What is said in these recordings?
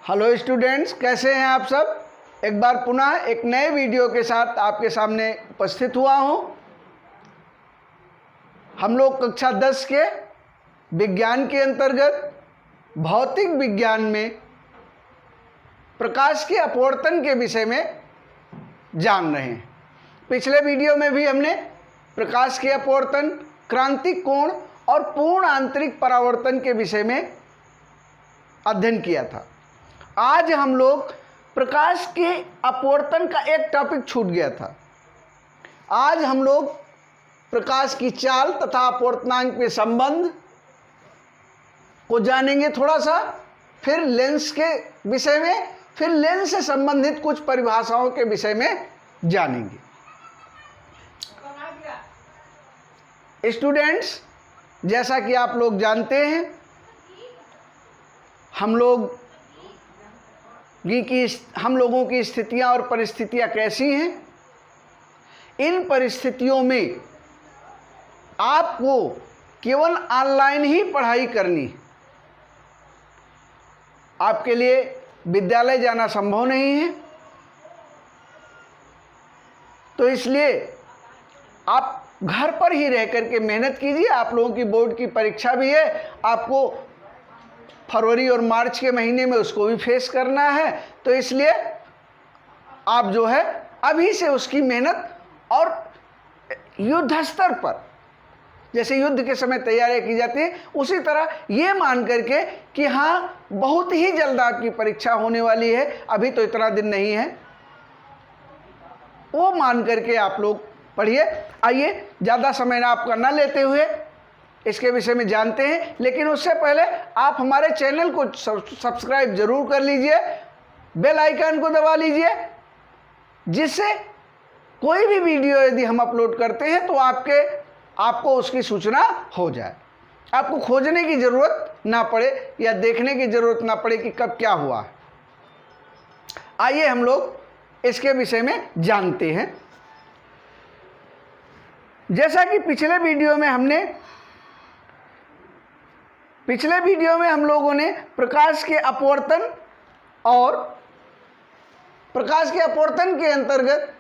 Hello students, कैसे हैं आप सब। एक बार पुनः एक नए वीडियो के साथ आपके सामने उपस्थित हुआ हूं। हम लोग कक्षा 10 के विज्ञान के अंतर्गत भौतिक विज्ञान में प्रकाश के अपवर्तन के विषय में जान रहे हैं। पिछले वीडियो में भी हमने प्रकाश के अपवर्तन, क्रांतिक कोण और पूर्ण आंतरिक परावर्तन के विषय में अध्ययन किया था। आज हम लोग प्रकाश के अपवर्तन का एक टॉपिक छूट गया था। आज हम लोग प्रकाश की चाल तथा अपवर्तनांक के संबंध को जानेंगे थोड़ा सा, फिर लेंस के विषय में, फिर लेंस से संबंधित कुछ परिभाषाओं के विषय में जानेंगे। स्टूडेंट्स, जैसा कि आप लोग जानते हैं, हम लोगों की स्थितियां और परिस्थितियां कैसी हैं। इन परिस्थितियों में आपको केवल ऑनलाइन ही पढ़ाई करनी है। आपके लिए विद्यालय जाना संभव नहीं है, तो इसलिए आप घर पर ही रह करके मेहनत कीजिए। आप लोगों की बोर्ड की परीक्षा भी है, आपको फरवरी और मार्च के महीने में उसको भी फेस करना है, तो इसलिए आप जो है अभी से उसकी मेहनत और युद्ध स्तर पर, जैसे युद्ध के समय तैयारियां की जाती है, उसी तरह ये मान करके कि हाँ बहुत ही जल्द आपकी परीक्षा होने वाली है, अभी तो इतना दिन नहीं है, वो मान करके आप लोग पढ़िए। आइए ज़्यादा समय आपका न लेते हुए इसके विषय में जानते हैं, लेकिन उससे पहले आप हमारे चैनल को सब्सक्राइब जरूर कर लीजिए, बेल आइकन को दबा लीजिए, जिससे कोई भी वीडियो यदि हम अपलोड करते हैं तो आपको उसकी सूचना हो जाए, आपको खोजने की ज़रूरत ना पड़े या देखने की ज़रूरत ना पड़े कि कब क्या हुआ। आइए हम लोग इसके विषय में जानते हैं। जैसा कि पिछले वीडियो में हम लोगों ने प्रकाश के अपवर्तन और प्रकाश के अपवर्तन के अंतर्गत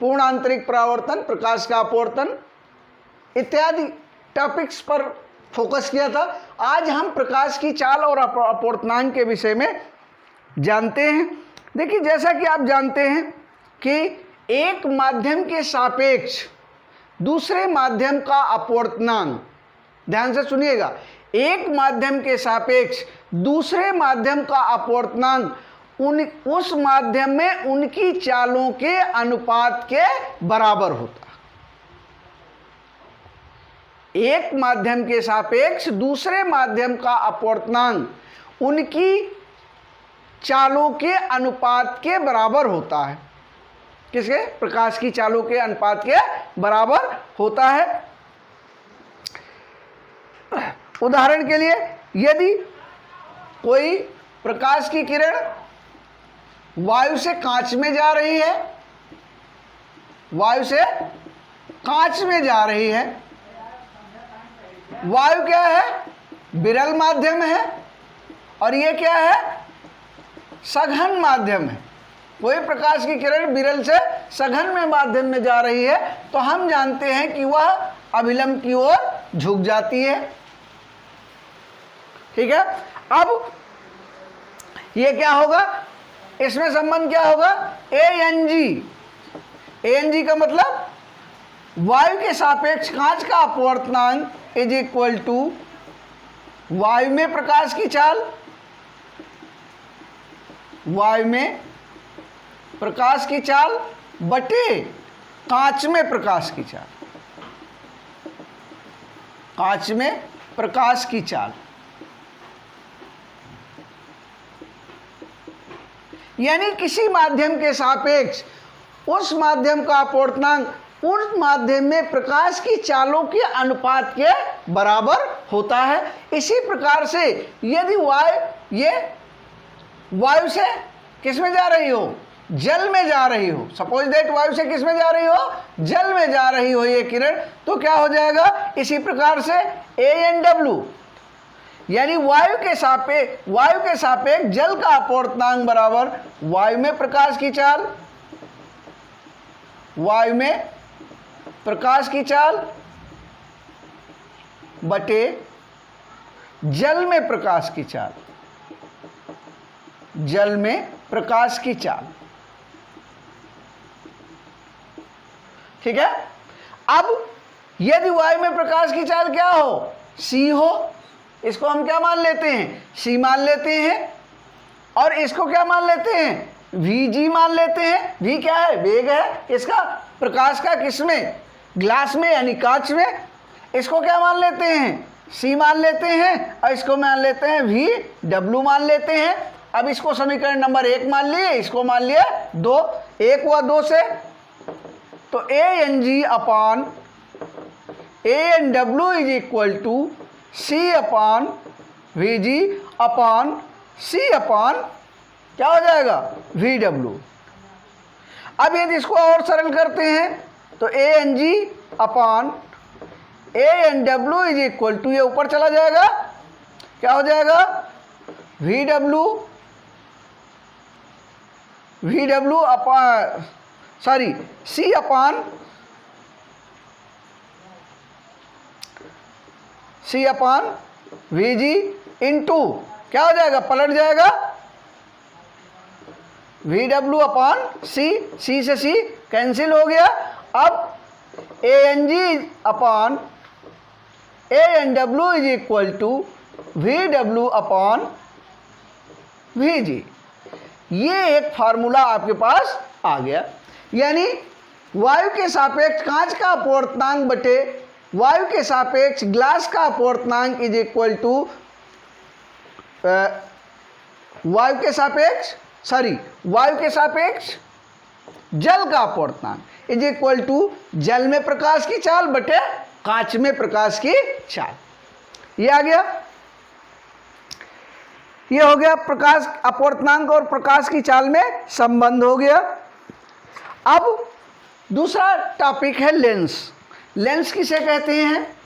पूर्ण आंतरिक परावर्तन, प्रकाश का अपवर्तन इत्यादि टॉपिक्स पर फोकस किया था। आज हम प्रकाश की चाल और अपवर्तनांक के विषय में जानते हैं। देखिए, जैसा कि आप जानते हैं कि एक माध्यम के सापेक्ष दूसरे माध्यम का अपवर्तनांक, ध्यान से सुनिएगा, एक माध्यम के सापेक्ष दूसरे माध्यम का अपवर्तनांक उस माध्यम में उनकी चालों के अनुपात के बराबर होता है। एक माध्यम के सापेक्ष दूसरे माध्यम का अपवर्तनांक उनकी चालों के अनुपात के बराबर होता है। किसके? प्रकाश की चालों के अनुपात के बराबर होता है। उदाहरण के लिए, यदि कोई प्रकाश की किरण वायु से कांच में जा रही है, वायु से कांच में जा रही है, वायु क्या है? विरल माध्यम है, और ये क्या है? सघन माध्यम है। कोई प्रकाश की किरण विरल से सघन में माध्यम में जा रही है, तो हम जानते हैं कि वह अभिलंब की ओर झुक जाती है। ठीक है। अब ये क्या होगा? इसमें संबंध क्या होगा? ANG का मतलब वायु के सापेक्ष कांच का अपवर्तनांक इज इक्वल टू वायु में प्रकाश की चाल, वायु में प्रकाश की चाल बटे कांच में प्रकाश की चाल, कांच में प्रकाश की चाल। यानी किसी माध्यम के सापेक्ष उस माध्यम का अपवर्तनांक उस माध्यम में प्रकाश की चालों के अनुपात के बराबर होता है। इसी प्रकार से यदि वायु से किस में जा रही हो? जल में जा रही हो। सपोज दैट वायु से किस में जा रही हो? जल में जा रही हो ये किरण, तो क्या हो जाएगा? इसी प्रकार से ANW यानी वायु के सापेक्ष जल का अपवर्तनांक बराबर वायु में प्रकाश की चाल, वायु में प्रकाश की चाल बटे जल में प्रकाश की चाल, जल में प्रकाश की चाल। ठीक है। अब यदि वायु में प्रकाश की चाल क्या हो, c हो, इसको हम क्या मान लेते हैं, c मान लेते हैं, और इसको क्या मान लेते हैं, vg मान लेते हैं। v क्या है, वेग है इसका, प्रकाश का, किसमें, ग्लास में यानी कांच में। इसको क्या मान लेते हैं, c मान लेते हैं, और इसको मान लेते हैं vw मान लेते हैं। अब इसको समीकरण नंबर 1 मान लिए, इसको मान लिया 2, 1 हुआ 2 से, तो ANG upon ANW is equal to C upon VG upon C upon क्या हो जाएगा, VW। अब यदि इसको और सरल करते हैं तो ANG upon ANW is equal to, ये ऊपर चला जाएगा, क्या हो जाएगा, VW upon C upon VG into क्या हो जाएगा, पलट जाएगा, VW अपान C से C कैंसिल हो गया। अब ANG upon ANW is equal to VW upon VG। ये एक फार्मूला आपके पास आ गया। यानी वायु के सापेक्ष कांच का अपवर्तनांक बटे वायु के सापेक्ष ग्लास का अपवर्तनांक इज इक्वल टू वायु के सापेक्ष जल का अपवर्तनांक इज इक्वल टू जल में प्रकाश की चाल बटे कांच में प्रकाश की चाल। ये आ गया, ये हो गया प्रकाश अपवर्तनांक और प्रकाश की चाल में संबंध हो गया। अब दूसरा टॉपिक है लेंस। लेंस किसे कहते हैं,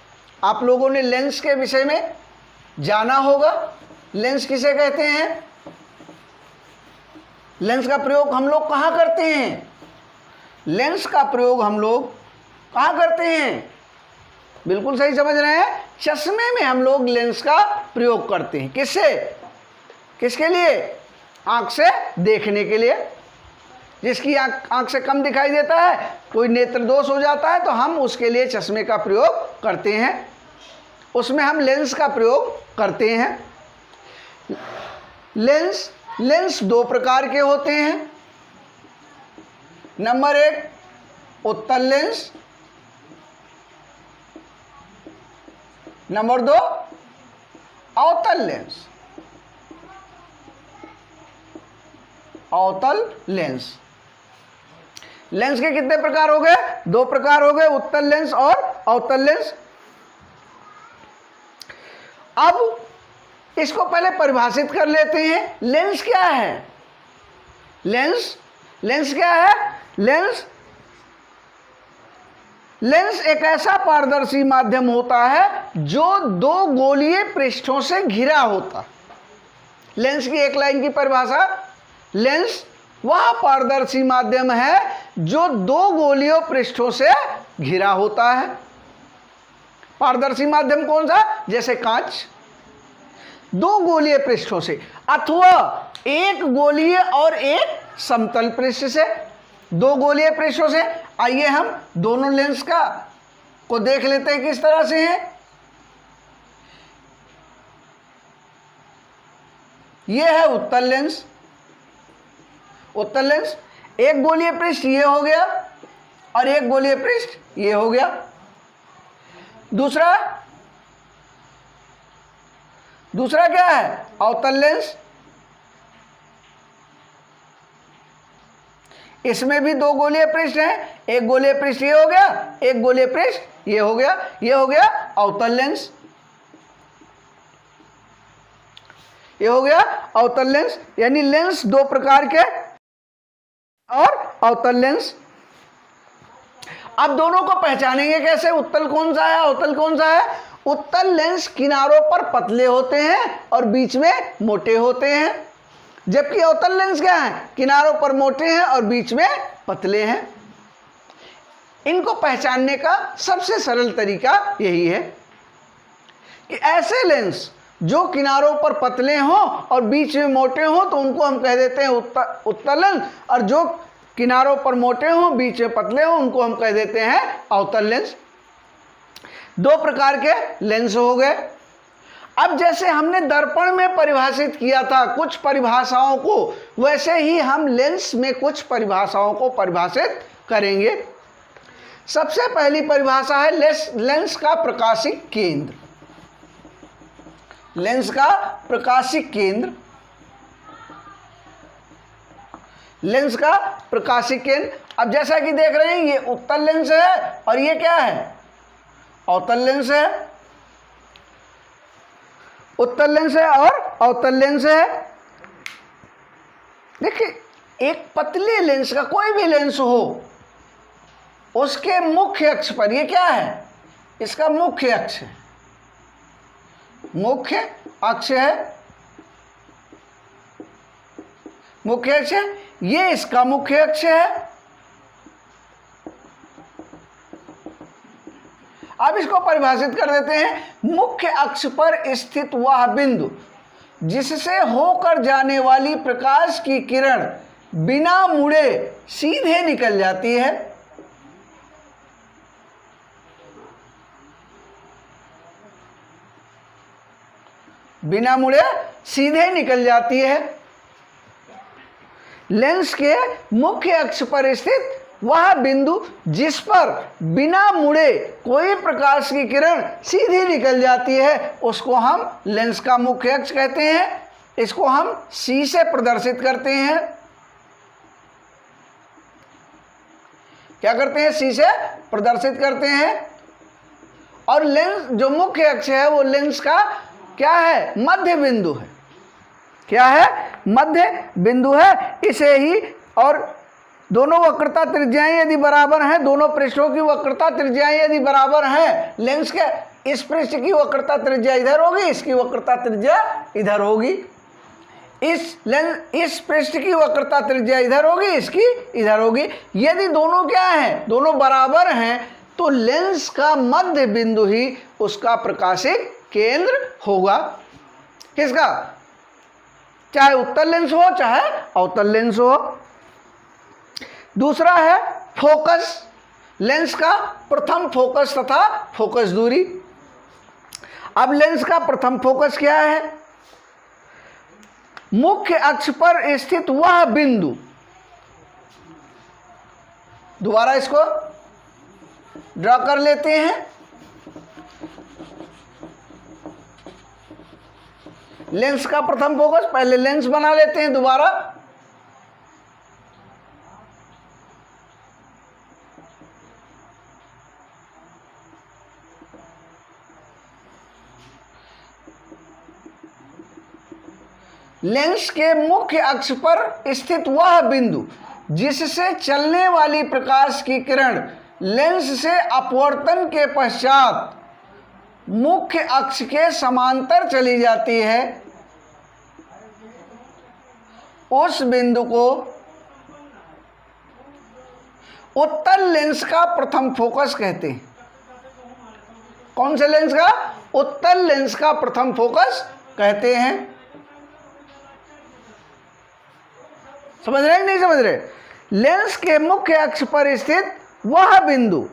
आप लोगों ने लेंस के विषय में जाना होगा। लेंस किसे कहते हैं, लेंस का प्रयोग हम लोग कहाँ करते हैं, लेंस का प्रयोग हम लोग कहाँ करते हैं, बिल्कुल सही समझ रहे हैं, चश्मे में हम लोग लेंस का प्रयोग करते हैं। किससे, किसके लिए, आँख से देखने के लिए। जिसकी आँख से कम दिखाई देता है, कोई नेत्र दोष हो जाता है, तो हम उसके लिए चश्मे का प्रयोग करते हैं, उसमें हम लेंस का प्रयोग करते हैं। लेंस दो प्रकार के होते हैं। नंबर 1 उत्तल लेंस, नंबर 2 अवतल लेंस। अवतल लेंस, लेंस के कितने प्रकार हो गए, 2 प्रकार हो गए, उत्तल लेंस और अवतल लेंस। अब इसको पहले परिभाषित कर लेते हैं। लेंस क्या है, लेंस क्या है, लेंस एक ऐसा पारदर्शी माध्यम होता है जो 2 गोलीय पृष्ठों से घिरा होता। लेंस की एक लाइन की परिभाषा, लेंस वह पारदर्शी माध्यम है जो 2 गोलीय पृष्ठों से घिरा होता है। पारदर्शी माध्यम कौन सा, जैसे कांच, 2 गोलीय पृष्ठों से, अथवा 1 गोलीय और 1 समतल पृष्ठ से। 2 गोलीय पृष्ठों से, आइए हम दोनों लेंस को देख लेते हैं किस तरह से है। यह है उत्तल लेंस। उत्तल लेंस, 1 गोलीय पृष्ठ ये हो गया और 1 गोलीय पृष्ठ ये हो गया। दूसरा क्या है, अवतल लेंस। इसमें भी 2 गोलीय पृष्ठ हैं, 1 गोलीय पृष्ठ ये हो गया, 1 गोलीय पृष्ठ ये हो गया, ये हो गया अवतल लेंस, ये हो गया अवतल लेंस। यानी लेंस 2 प्रकार के और अवतल लेंस। अब दोनों को पहचानेंगे कैसे, उत्तल कौन सा है, अवतल कौन सा है। उत्तल लेंस किनारों पर पतले होते हैं और बीच में मोटे होते हैं, जबकि अवतल लेंस क्या है, किनारों पर मोटे हैं और बीच में पतले हैं। इनको पहचानने का सबसे सरल तरीका यही है कि ऐसे लेंस जो किनारों पर पतले हों और बीच में मोटे हों तो उनको हम कह देते हैं उत्तल लेंस, और जो किनारों पर मोटे हों बीच में पतले हों उनको हम कह देते हैं अवतल लेंस। दो प्रकार के लेंस हो गए। अब जैसे हमने दर्पण में परिभाषित किया था कुछ परिभाषाओं को, वैसे ही हम लेंस में कुछ परिभाषाओं को परिभाषित करेंगे। सबसे पहली परिभाषा है लेंस का प्रकाशिक केंद्र। लेंस का प्रकाशिक केंद्र, लेंस का प्रकाशिक केंद्र। अब जैसा कि देख रहे हैं ये उत्तल लेंस है और ये क्या है, अवतल लेंस है। उत्तल लेंस है और अवतल लेंस है। देखिए एक पतले लेंस का कोई भी लेंस हो, उसके मुख्य अक्ष पर, ये क्या है, इसका मुख्य अक्ष है, मुख्य अक्ष है, मुख्य अक्ष है, ये इसका मुख्य अक्ष है। अब इसको परिभाषित कर देते हैं। मुख्य अक्ष पर स्थित वह बिंदु जिससे होकर जाने वाली प्रकाश की किरण बिना मुड़े सीधे निकल जाती है। बिना मुड़े सीधे निकल जाती है। लेंस के मुख्य अक्ष पर स्थित वह बिंदु जिस पर बिना मुड़े कोई प्रकाश की किरण सीधी निकल जाती है उसको हम लेंस का मुख्य अक्ष कहते हैं। इसको हम C से प्रदर्शित करते हैं। क्या करते हैं, C से प्रदर्शित करते हैं। और लेंस जो मुख्य अक्ष है वो लेंस का क्या है, मध्य बिंदु है। क्या है, मध्य बिंदु है। इसे ही, और दोनों वक्रता त्रिज्याएं यदि बराबर हैं, दोनों पृष्ठों की वक्रता त्रिज्याएं यदि बराबर हैं, लेंस के इस पृष्ठ की वक्रता त्रिज्या इधर होगी, इसकी वक्रता त्रिज्या इधर होगी। इस पृष्ठ की वक्रता त्रिज्या इधर होगी, इसकी इधर होगी। यदि दोनों क्या हैं, दोनों बराबर हैं, तो लेंस का मध्य बिंदु ही उसका प्रकाशिक केंद्र होगा। किसका, चाहे उत्तल लेंस हो चाहे अवतल लेंस हो। दूसरा है फोकस। लेंस का प्रथम फोकस तथा फोकस दूरी। अब लेंस का प्रथम फोकस क्या है, मुख्य अक्ष पर स्थित वह बिंदु। दोबारा इसको ड्रा कर लेते हैं। लेंस का प्रथम फोकस, पहले लेंस बना लेते हैं दोबारा। लेंस के मुख्य अक्ष पर स्थित वह बिंदु जिससे चलने वाली प्रकाश की किरण लेंस से अपवर्तन के पश्चात मुख्य अक्ष के समांतर चली जाती है, उस बिंदु को उत्तल लेंस का प्रथम फोकस कहते हैं। कौन से लेंस का, उत्तल लेंस का प्रथम फोकस कहते हैं। समझ रहे हैं नहीं समझ रहे। लेंस के मुख्य अक्ष पर स्थित वह बिंदु,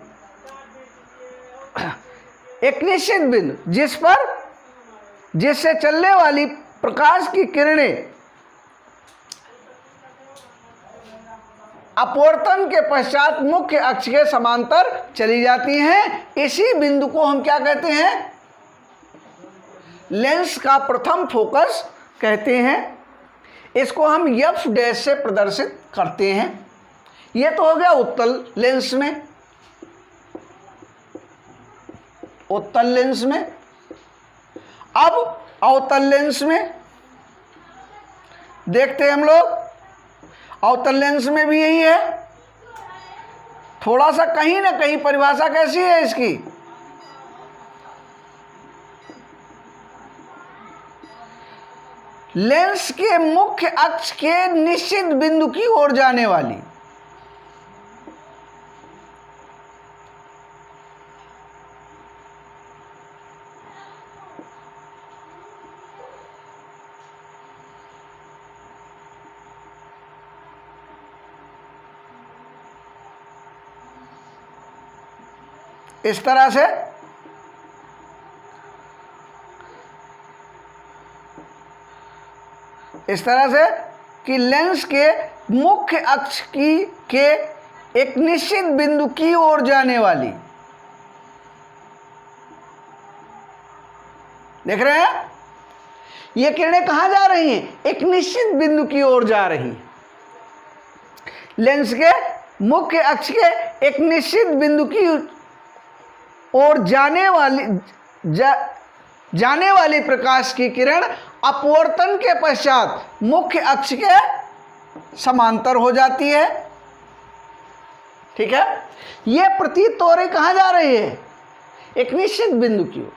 एक निश्चित बिंदु जिससे चलने वाली प्रकाश की किरणें अपवर्तन के पश्चात मुख्य अक्ष के समांतर चली जाती हैं, इसी बिंदु को हम क्या कहते हैं, लेंस का प्रथम फोकस कहते हैं। इसको हम F डैश से प्रदर्शित करते हैं। यह तो हो गया उत्तल लेंस में। उत्तल लेंस में। अब अवतल लेंस में देखते हैं हम लोग। अवतल लेंस में भी यही है। थोड़ा सा कहीं ना कहीं परिभाषा कैसी है इसकी, लेंस के मुख्य अक्ष के निश्चित बिंदु की ओर जाने वाली। इस तरह से कि लेंस के मुख्य अक्ष के एक निश्चित बिंदु की ओर जाने वाली। देख रहे हैं, ये किरणें कहां जा रही हैं? एक निश्चित बिंदु की ओर जा रही। लेंस के मुख्य अक्ष के एक निश्चित बिंदु की ओर जाने वाली प्रकाश की किरण अपवर्तन के पश्चात मुख्य अक्ष के समांतर हो जाती है। ठीक है, यह प्रतीत हो रही कहां जा रही है? एक निश्चित बिंदु की ओर,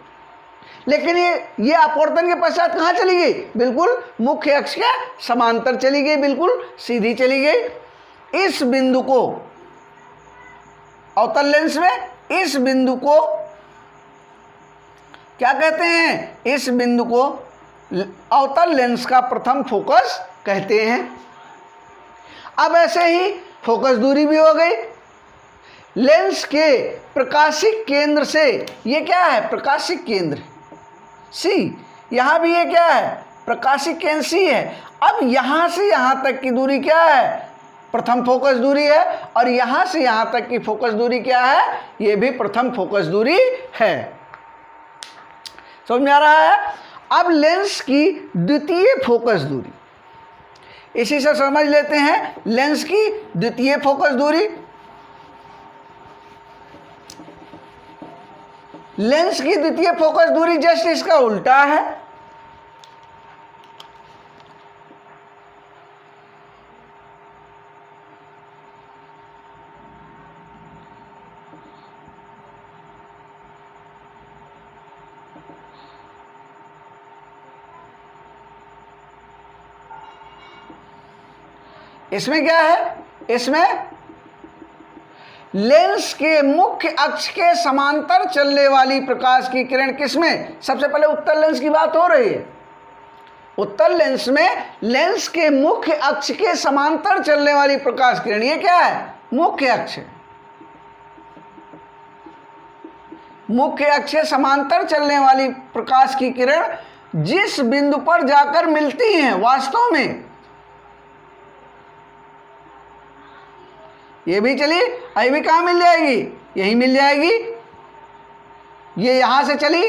लेकिन ये अपवर्तन के पश्चात कहां चली गई? बिल्कुल मुख्य अक्ष के समांतर चली गई, बिल्कुल सीधी चली गई। इस बिंदु को अवतल लेंस में, इस बिंदु को क्या कहते हैं? इस बिंदु को अवतल लेंस का प्रथम फोकस कहते हैं। अब ऐसे ही फोकस दूरी भी हो गई। लेंस के प्रकाशिक केंद्र से, ये क्या है? प्रकाशिक केंद्र सी, यहां भी ये क्या है? प्रकाशिक केंद्र सी है। अब यहां से यहां तक की दूरी क्या है? प्रथम फोकस दूरी है। और यहां से यहां तक की फोकस दूरी क्या है? ये भी प्रथम फोकस दूरी है। समझ में आ रहा है? अब लेंस की द्वितीय फोकस दूरी, इसी से समझ लेते हैं लेंस की द्वितीय फोकस दूरी। लेंस की द्वितीय फोकस दूरी जस्ट इसका उल्टा है। इसमें क्या है? इसमें लेंस के मुख्य अक्ष के समांतर चलने वाली प्रकाश की किरण किसमें? सबसे पहले उत्तल लेंस की बात हो रही है। उत्तल लेंस में लेंस के मुख्य अक्ष के समांतर चलने वाली प्रकाश किरण, ये क्या है? मुख्य अक्ष। मुख्य अक्ष से समांतर चलने वाली प्रकाश की किरण जिस बिंदु पर जाकर मिलती हैं, वास्तव में ये भी चली, ये भी कहाँ मिल जाएगी? यही मिल जाएगी। ये यहां से चली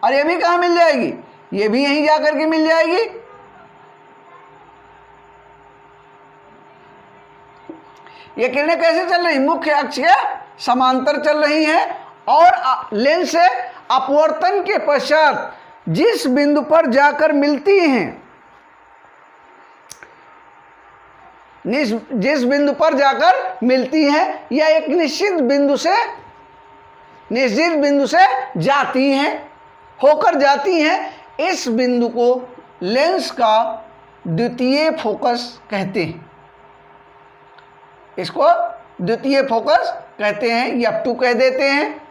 और ये भी कहाँ मिल जाएगी? ये भी यहीं जाकर के मिल जाएगी। ये किरणें कैसे चल रही? मुख्य अक्ष के समांतर चल रही हैं और लेंस से अपवर्तन के पश्चात जिस बिंदु पर जाकर मिलती हैं, जिस बिंदु पर जाकर मिलती हैं या एक निश्चित बिंदु से जाती हैं, होकर जाती हैं, इस बिंदु को लेंस का द्वितीय फोकस कहते हैं। इसको द्वितीय फोकस कहते हैं, या F2 कह देते हैं।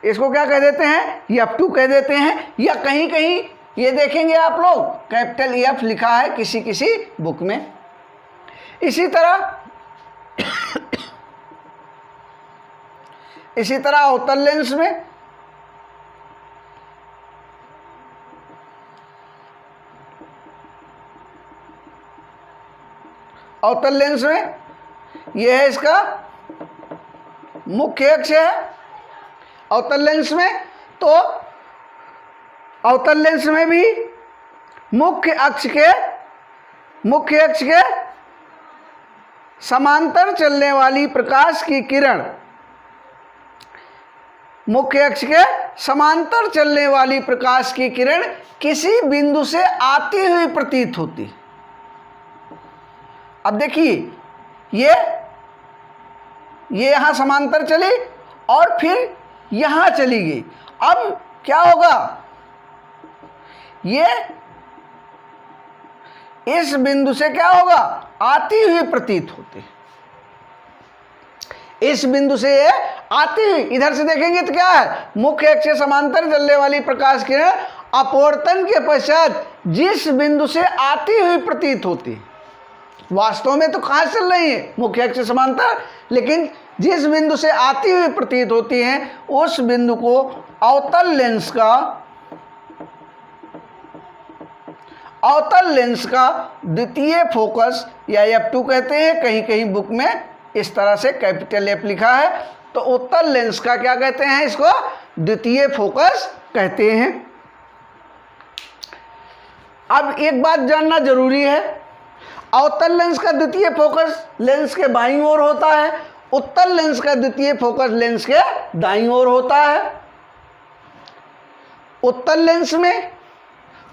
इसको क्या कह देते हैं? F2 कह देते हैं। या कहीं कहीं ये देखेंगे आप लोग कैपिटल EF लिखा है किसी किसी बुक में। इसी तरह अवतल लेंस में यह है इसका मुख्य अक्ष है। अवतल लेंस में तो अवतल लेंस में भी मुख्य अक्ष के समांतर चलने वाली प्रकाश की किरण, मुख्य अक्ष के समांतर चलने वाली प्रकाश की किरण किसी बिंदु से आती हुई प्रतीत होती। अब देखिए, ये यहां समांतर चली और फिर यहां चली गई। अब क्या होगा, ये इस बिंदु से क्या होगा, आती हुई प्रतीत होती है। इस बिंदु से ये आती हुई, इधर से देखेंगे तो क्या है, मुख्य अक्ष से समांतर चलने वाली प्रकाश किरण अपवर्तन के पश्चात जिस बिंदु से आती हुई प्रतीत होती है, वास्तव में तो कहाँ चल रही है, मुख्य अक्ष से समांतर, लेकिन जिस बिंदु से आती हुई प्रतीत होती हैं उस बिंदु को अवतल लेंस का द्वितीय फोकस या F2 कहते हैं, कहीं कहीं बुक में इस तरह से कैपिटल F लिखा है, तो उत्तल लेंस का क्या कहते हैं, इसको द्वितीय फोकस कहते हैं। अब एक बात जानना जरूरी है, अवतल लेंस का द्वितीय फोकस लेंस के बाईं ओर होता है, उत्तल लेंस का द्वितीय फोकस लेंस के दाईं ओर होता है। उत्तल लेंस में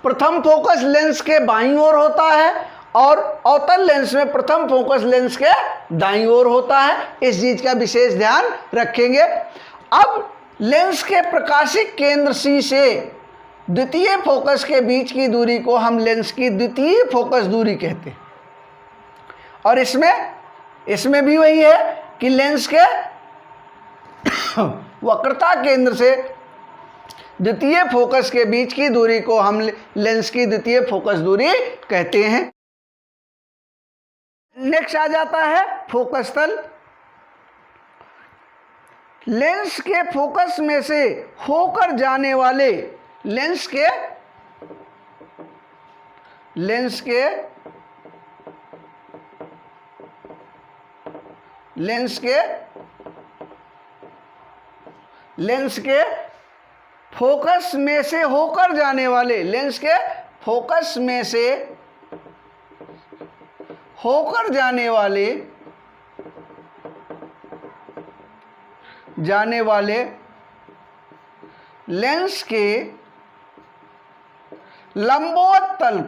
प्रथम फोकस लेंस के बाईं ओर होता है और अवतल लेंस में प्रथम फोकस लेंस के दाईं ओर होता है। इस चीज का विशेष ध्यान रखेंगे। अब लेंस के प्रकाशिक केंद्र C से द्वितीय फोकस के बीच की दूरी को हम लेंस की द्वितीय फोकस दूरी कहते हैं, और इसमें भी वही है कि लेंस के वक्रता केंद्र से द्वितीय फोकस के बीच की दूरी को हम लेंस की द्वितीय फोकस दूरी कहते हैं। नेक्स्ट आ जाता है फोकस तल। लेंस के फोकस में से होकर जाने वाले लेंस के फोकस में से होकर जाने वाले लेंस के फोकस में से होकर जाने वाले लेंस के लंबवत तल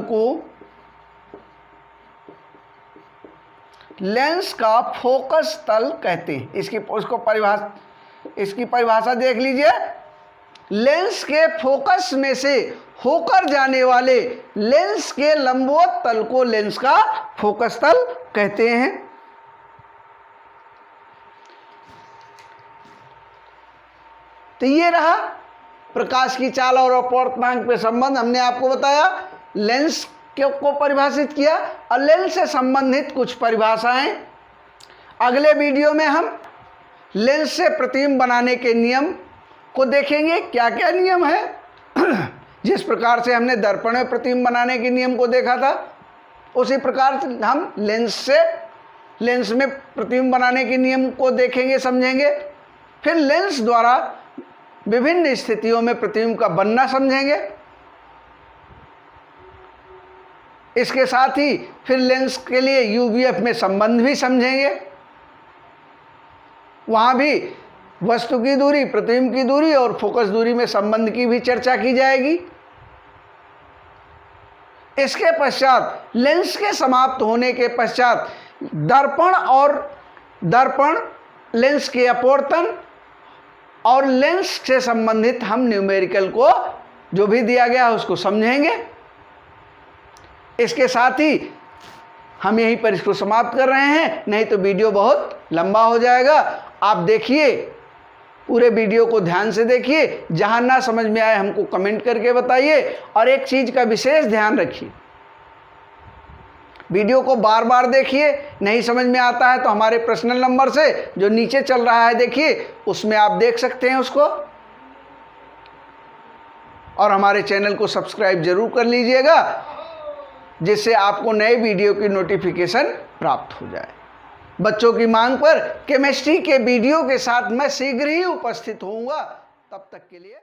को लेंस का फोकस तल कहते हैं। इसकी परिभाषा देख लीजिए। लेंस के फोकस में से होकर जाने वाले लेंस के लंबवत तल को लेंस का फोकस तल कहते हैं। तो ये रहा प्रकाश की चाल और अपवर्तनांक पे संबंध। हमने आपको बताया लेंस को परिभाषित किया और लेंस से संबंधित कुछ परिभाषाएं। अगले वीडियो में हम लेंस से प्रतिबिंब बनाने के नियम को देखेंगे, क्या क्या नियम है। जिस प्रकार से हमने दर्पण में प्रतिबिंब बनाने के नियम को देखा था, उसी प्रकार से हम लेंस में प्रतिबिंब बनाने के नियम को देखेंगे, समझेंगे। फिर लेंस द्वारा विभिन्न स्थितियों में प्रतिबिंब का बनना समझेंगे। इसके साथ ही फिर लेंस के लिए यूवीएफ में संबंध भी समझेंगे। वहाँ भी वस्तु की दूरी, प्रतिबिंब की दूरी और फोकस दूरी में संबंध की भी चर्चा की जाएगी। इसके पश्चात लेंस के समाप्त होने के पश्चात दर्पण लेंस के अपवर्तन और लेंस से संबंधित हम न्यूमेरिकल को जो भी दिया गया है उसको समझेंगे। इसके साथ ही हम यहीं पर इसको समाप्त कर रहे हैं, नहीं तो वीडियो बहुत लंबा हो जाएगा। आप देखिए, पूरे वीडियो को ध्यान से देखिए। जहां ना समझ में आए हमको कमेंट करके बताइए। और एक चीज़ का विशेष ध्यान रखिए, वीडियो को बार बार देखिए। नहीं समझ में आता है तो हमारे पर्सनल नंबर से जो नीचे चल रहा है देखिए, उसमें आप देख सकते हैं उसको। और हमारे चैनल को सब्सक्राइब जरूर कर लीजिएगा, जिससे आपको नए वीडियो की नोटिफिकेशन प्राप्त हो जाए। बच्चों की मांग पर केमिस्ट्री के वीडियो के साथ मैं शीघ्र ही उपस्थित होऊंगा। तब तक के लिए